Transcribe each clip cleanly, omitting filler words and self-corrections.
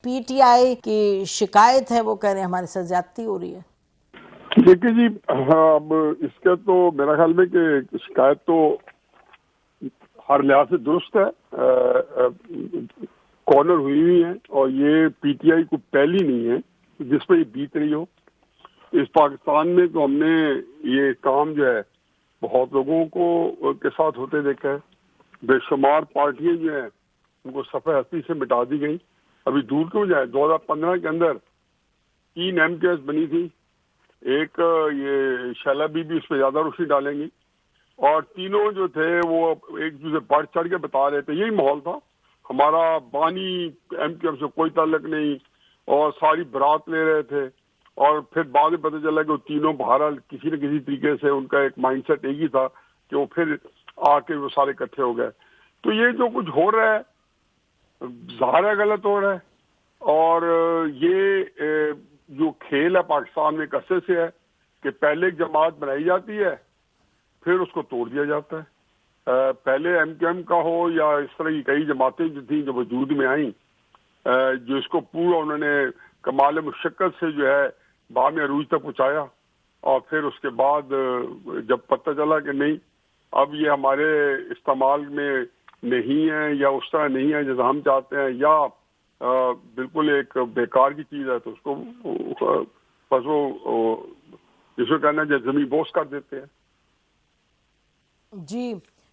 P T I کی شکایت ہے، وہ کہہ رہے ہیں ہمارے ساتھ زیادتی ہو رہی ہے. دیکھیے جی، اب اس کا تو میرا خیال میں کہ شکایت تو ہر لحاظ سے درست ہے، کارنر ہوئی ہیں، اور یہ پی ٹی آئی کو پہلی نہیں ہے جس پہ یہ بیت رہی ہو. اس پاکستان میں تو ہم نے یہ کام جو ہے بہت لوگوں کو کے ساتھ ہوتے دیکھا ہے. بے شمار پارٹیاں جو ہیں ان کو صفحہ ہستی سے مٹا دی گئی. ابھی دور کیوں جائے، 2015 کے اندر 3 MKS بنی تھی. ایک یہ شیلا بی بھی اس پہ زیادہ روشنی ڈالیں گی، اور تینوں جو تھے وہ ایک دوسرے بڑھ چڑھ کے بتا رہے تھے. یہی ماحول تھا. ہمارا بانی ایم کیو ایم سے کوئی تعلق نہیں، اور ساری برات لے رہے تھے. اور پھر بعد میں پتہ چلا کہ وہ تینوں بہرحال کسی نہ کسی طریقے سے ان کا ایک مائنڈ سیٹ ایک ہی تھا کہ وہ پھر آ کے وہ سارے اکٹھے ہو گئے. تو یہ جو کچھ ہو رہا ہے ظاہر ہے غلط ہو رہا ہے، اور یہ جو کھیل ہے پاکستان میں ایک عرصے سے ہے کہ پہلے ایک جماعت بنائی جاتی ہے پھر اس کو توڑ دیا جاتا ہے. پہلے ایم کیو ایم کا ہو یا اس طرح کی کئی جماعتیں جو تھیں جو وجود میں آئیں، جو اس کو پورا انہوں نے کمال مشقت سے جو ہے بام عروج تک پہنچایا، اور پھر اس کے بعد جب پتہ چلا کہ نہیں اب یہ ہمارے استعمال میں نہیں ہے یا اس طرح نہیں ہے جیسا ہم چاہتے ہیں، یا بالکل ایک بیکار کی چیز ہے، تو اس کو بس وہ جس کو کہنا ہے زمین بوس کر دیتے ہیں. جی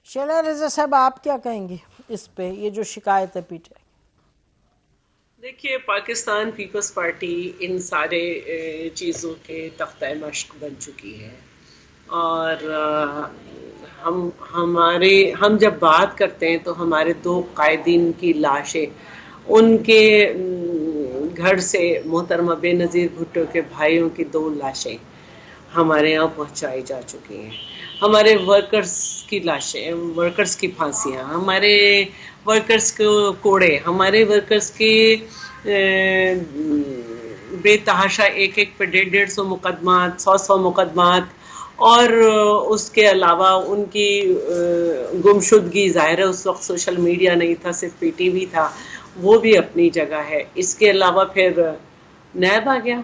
شیلا رضا صاحب، آپ کیا کہیں گے اس پہ، یہ جو شکایت ہے پی ٹی آئی؟ دیکھیے، پاکستان پیپلز پارٹی ان سارے چیزوں کے تختہ مشق بن چکی ہے، اور ہم جب بات کرتے ہیں تو ہمارے 2 قائدین کی لاشیں ان کے گھر سے محترمہ بے نظیر بھٹو کے بھائیوں کی 2 لاشیں ہمارے یہاں پہنچائی جا چکی ہیں. ہمارے ورکرز کی لاشیں، ورکرز کی پھانسیاں، ہمارے ورکرز کو کوڑے، ہمارے ورکرز کے بے تحاشا ایک پہ 150 مقدمات، 100 مقدمات، اور اس کے علاوہ ان کی گمشدگی. ظاہر ہے اس وقت سوشل میڈیا نہیں تھا، صرف پی ٹی وی تھا، وہ بھی اپنی جگہ ہے. اس کے علاوہ پھر نیب آ گیا،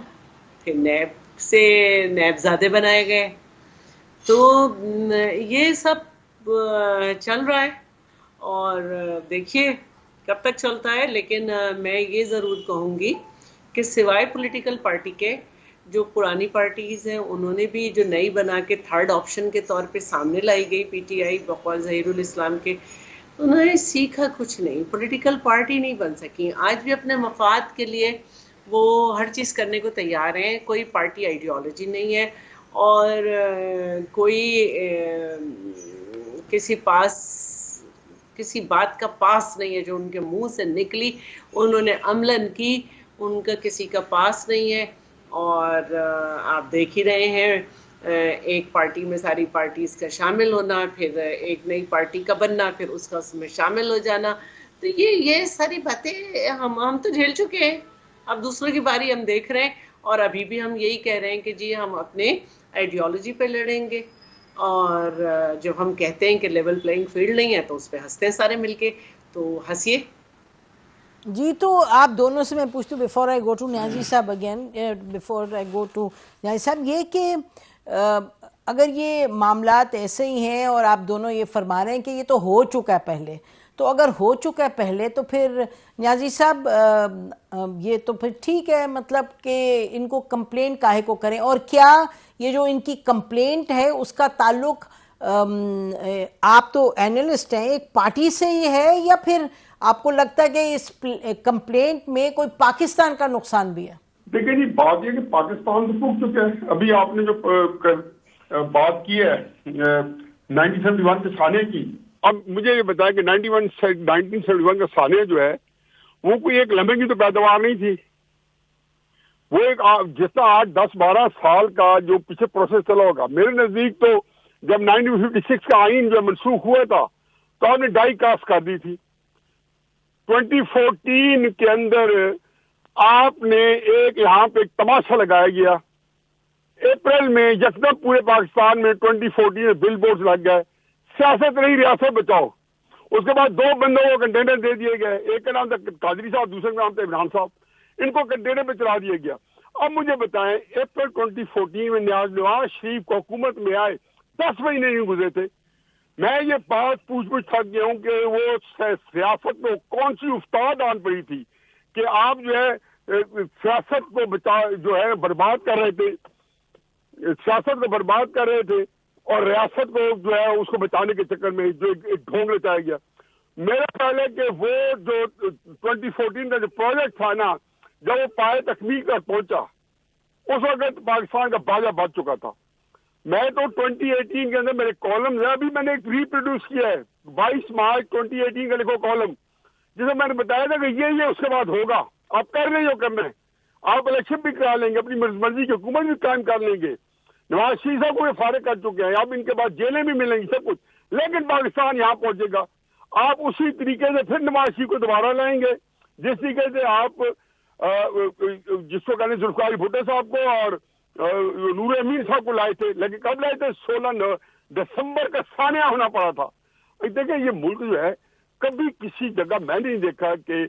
پھر نیب سے نیب زادے بنائے گئے. تو یہ سب چل رہا ہے، اور دیکھیے کب تک چلتا ہے. لیکن میں یہ ضرور کہوں گی کہ سوائے پولیٹیکل پارٹی کے جو پرانی پارٹیز ہیں انہوں نے بھی جو نئی بنا کے 3rd آپشن کے طور پہ سامنے لائی گئی پی ٹی آئی بقول ظہیر الاسلام کے، انہوں نے سیکھا کچھ نہیں، پولیٹیکل پارٹی نہیں بن سکی. آج بھی اپنے مفاد کے لیے وہ ہر چیز کرنے کو تیار ہیں. کوئی پارٹی آئیڈیالوجی نہیں ہے، اور کوئی کسی بات کا پاس نہیں ہے جو ان کے منہ سے نکلی انہوں نے عملاً کی، ان کا کسی کا پاس نہیں ہے. اور آپ دیکھ ہی رہے ہیں، ایک پارٹی میں ساری پارٹیز کا شامل ہونا، پھر ایک نئی پارٹی کا بننا، پھر اس کا اس میں شامل ہو جانا. تو یہ ساری باتیں ہم تو جھیل چکے ہیں. اب دوسروں کی باری ہم دیکھ رہے ہیں، اور ابھی بھی ہم یہی کہہ رہے ہیں کہ جی ہم اپنے آئیڈیالوجی پہ لڑیں گے. اور جب ہم کہتے ہیں کہ لیول پلینگ فیلڈ نہیں ہے تو اس پہ ہنستے ہیں سارے مل کے، تو ہنسیے. جی تو آپ دونوں سے میں پوچھتی ہوں، before I go to Niazi صاحب again, before I go to Niazi صاحب، یہ کہ اگر یہ معاملات ایسے ہی ہیں اور آپ دونوں یہ فرما رہے ہیں کہ یہ تو ہو چکا ہے پہلے، تو اگر ہو چکا ہے پہلے تو پھر نیازی صاحب یہ تو پھر ٹھیک ہے، مطلب کہ ان کو کمپلین کاہے کو کریں؟ اور کیا یہ جو ان کی کمپلینٹ ہے اس کا تعلق آپ تو اینالسٹ ہیں، ایک پارٹی سے ہی ہے، یا پھر آپ کو لگتا ہے کہ اس کمپلینٹ میں کوئی پاکستان کا نقصان بھی ہے؟ دیکھیں جی، بات یہ کہ پاکستان تو پھونک چکے ہیں. ابھی آپ نے جو بات کی ہے 1971 کے سانے کی، اب مجھے یہ بتایا کہ 1971 کا سانے جو ہے وہ کوئی ایک لمحے کی تو پیداوار نہیں تھی. وہ ایک جتنا 8 10 12 سال کا جو پیچھے پروسیس چلا ہوگا. میرے نزدیک تو جب 1956 کا آئین جو منسوخ ہوا تھا تو آپ نے ڈائی کاسٹ کر دی تھی. 2014 کے اندر آپ نے یہاں پہ ایک تماشا لگایا گیا. اپریل میں یکدم پورے پاکستان میں 2014 میں بل بورڈز لگ گئے، سیاست نہیں ریاست بچاؤ. اس کے بعد 2 بندوں کو کنٹینر دے دیے گئے، ایک کا نام تھا قادری صاحب، دوسرے کا نام تھا عمران صاحب. ان کو کنٹینر پہ چلا دیا گیا. اب مجھے بتائیں اپریل 2014 میں نواز شریف کو حکومت میں آئے 10 مہینے نہیں گزرے تھے. میں یہ بات پوچھ تھک گیا ہوں کہ وہ سیاست میں کون سی افتاد آن پڑی تھی کہ آپ جو ہے سیاست کو جو ہے برباد کر رہے تھے, سیاست کو برباد کر رہے تھے اور ریاست کو جو ہے اس کو بچانے کے چکر میں جو ایک ڈھونگ لچایا گیا. میرا خیال ہے کہ وہ جو 2014 کا جو پروجیکٹ تھا نا, جب وہ پائے تکمیل تک پہنچا اس وقت پاکستان کا باجا بچ چکا تھا. میں تو 2018 کے اندر میرے کالمز ہیں, ابھی میں نے ایک ریپروڈیوس کیا ہے 22 مارچ 2018 کا لکھو کالم, جسے میں نے بتایا تھا کہ یہ اس کے بعد ہوگا, آپ کر لیں جو کرنا ہے, آپ الیکشن بھی کرا لیں گے, اپنی مرضی کی حکومت بھی قائم کر لیں گے. نواز شریف صاحب کو یہ فارغ کر چکے ہیں, اب ان کے بعد جیلیں بھی ملیں گی سب کچھ, لیکن پاکستان یہاں پہنچے گا. آپ اسی طریقے سے پھر نواز شریف کو دوبارہ لائیں گے جس طریقے سے آپ جس کو کہنے ذوالفقار بھٹو صاحب کو اور نور امین صاحب کو لائے تھے, لیکن کب لائے تھے 16 دسمبر کا سانحہ ہونا پڑا تھا. دیکھیں یہ ملک جو ہے کبھی کسی جگہ میں نہیں دیکھا کہ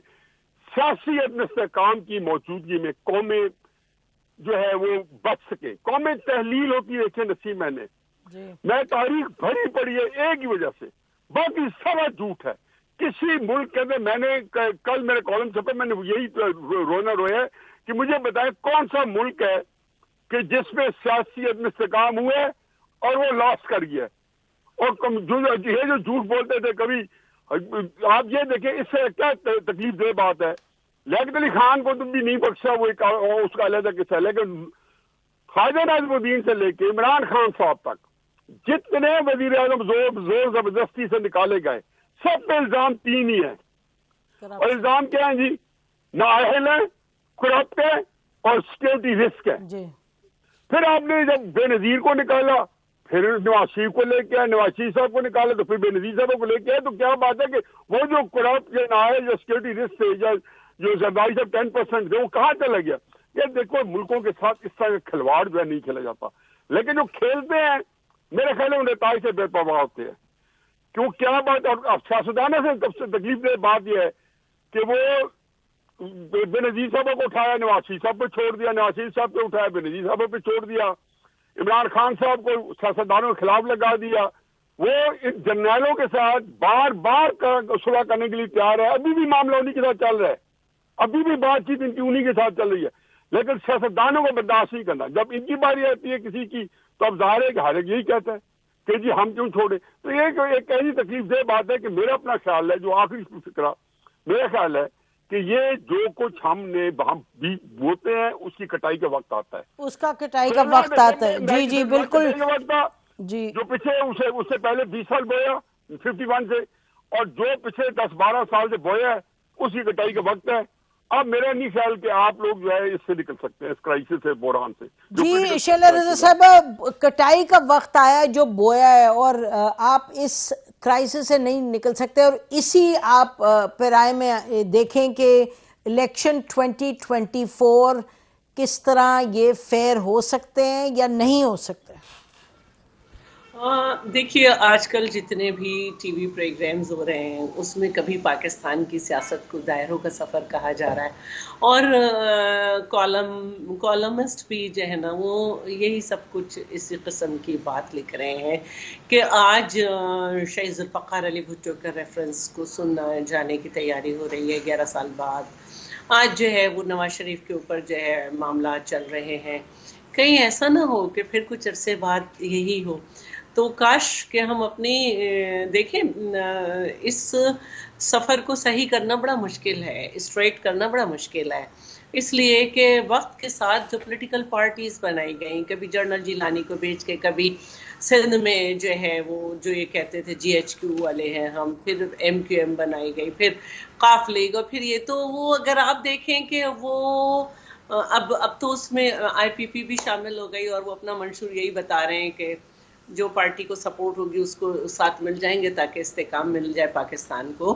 سیاسی استحکام کی موجودگی میں قومیں جو ہے وہ بچ سکے. قومیں تحلیل ہوتی دیکھیں نسیم میں تاریخ بھری پڑی ہے ایک ہی وجہ سے, باقی سب جھوٹ ہے. کسی ملک کے اندر میں نے کل میرے کالم چھپے, میں نے یہی رونا رویا ہے کہ مجھے بتائیں کون سا ملک ہے کہ جس میں سیاسی استحکام ہوئے اور وہ لاس کر گیا. اور یہ جو جھوٹ بولتے تھے کبھی, آپ یہ دیکھیں اس سے کیا تکلیف دہ بات ہے, لیاقت علی خان کو تم بھی نہیں بخشا, وہ اس کا علیحدہ قصہ ہے, لیکن خواجہ ناظم الدین سے لے کے عمران خان صاحب تک جتنے وزیر اعظم زور زبردستی سے نکالے گئے سب پہ الزام 3 ہی ہیں. اور الزام کیا ہیں جی؟ نااہل ہے, کرپٹ ہے اور سیکورٹی رسک ہے. پھر آپ نے جب بے نظیر کو نکالا, پھر نواز شریف کو لے کے آئے, نواز شریف صاحب کو نکالا تو پھر بے نظیر صاحب کو لے کے آئے. تو کیا بات ہے کہ وہ جو کرپٹ یا نااہل یا سیکورٹی رسک تھے یا جو زرداری صاحب 10% تھے وہ کہاں چلا گیا؟ یہ دیکھو ملکوں کے ساتھ اس طرح کا کھلواڑ جو ہے نہیں کھیلا جاتا, لیکن جو کھیلتے ہیں میرے خیال میں نتائج سے بے پرواہ ہوتے ہیں. کیوں کیا بات, اور سیاستدانوں سے سب سے تکلیف دہ بات یہ ہے کہ وہ بے نظیر صاحب کو اٹھایا, نواز شریف صاحب پہ چھوڑ دیا, نواز شریف صاحب پہ اٹھایا, بے نظیر صاحب پہ چھوڑ دیا, عمران خان صاحب کو سیاستدانوں کے خلاف لگا دیا. وہ ان جرنیلوں کے ساتھ بار بار صلح کرنے کے لیے تیار ہے, ابھی بھی معاملہ انہی کے ساتھ چل رہا ہے, ابھی بھی بات چیت ان کی انہی کے ساتھ چل رہی ہے, لیکن سیاستدانوں کو برداشت نہیں کرنا. جب ان کی باری آتی ہے کسی کی تو اب ظاہر ہے کہ ہر ایک یہی کہتا ہے کہ جی ہم کیوں چھوڑیں. تو یہ ایک ایسی تکلیف دہ بات ہے کہ میرا اپنا خیال ہے, جو آخری فکرہ میرا خیال ہے کہ یہ جو کچھ ہم بوتے ہیں اس کی کٹائی کا وقت آتا ہے, اس کا کٹائی کا وقت آتا ہے. جی جی بالکل جی. جو پیچھے اس سے پہلے 20 سال بویا 51 سے, اور جو پچھلے 10-12 سال سے بویا ہے اس کی کٹائی کا وقت ہے. اب میرا نہیں خیال کہ آپ لوگ جو ہے اس سے نکل سکتے ہیں, اس کرائسس سے, بحران سے. جی شیلا رضا صاحب, کٹائی کا وقت آیا جو بویا ہے, اور آپ اس کرائسس سے نہیں نکل سکتے, اور اسی آپ پیرائے میں دیکھیں کہ الیکشن 2024 کس طرح یہ فیئر ہو سکتے ہیں یا نہیں ہو سکتے. دیکھیے آج کل جتنے بھی ٹی وی پروگرامز ہو رہے ہیں اس میں کبھی پاکستان کی سیاست کو دائروں کا سفر کہا جا رہا ہے, اور کالمسٹ بھی جو ہے نا وہ یہی سب کچھ اسی قسم کی بات لکھ رہے ہیں کہ آج شہید ذوالفقار علی بھٹو کا ریفرنس کو سننا جانے کی تیاری ہو رہی ہے 11 سال بعد. آج جو ہے وہ نواز شریف کے اوپر جو ہے معاملات چل رہے ہیں. کہیں ایسا نہ ہو کہ پھر کچھ عرصے بعد یہی ہو. تو کاش کہ ہم اپنی دیکھیں اس سفر کو صحیح کرنا بڑا مشکل ہے, اسٹریٹ کرنا بڑا مشکل ہے, اس لیے کہ وقت کے ساتھ جو پولیٹیکل پارٹیز بنائی گئیں, کبھی جنرل جیلانی کو بیچ کے, کبھی سندھ میں جو ہے وہ جو یہ کہتے تھے GHQ والے ہیں ہم, پھر MQM بنائی گئی, پھر قاف لیگ, اور پھر یہ تو وہ اگر آپ دیکھیں کہ وہ اب تو اس میں IPP بھی شامل ہو گئی, اور وہ اپنا منشور یہی بتا رہے ہیں کہ جو پارٹی کو سپورٹ ہوگی اس کو ساتھ مل جائیں گے تاکہ استحکام مل جائے پاکستان کو.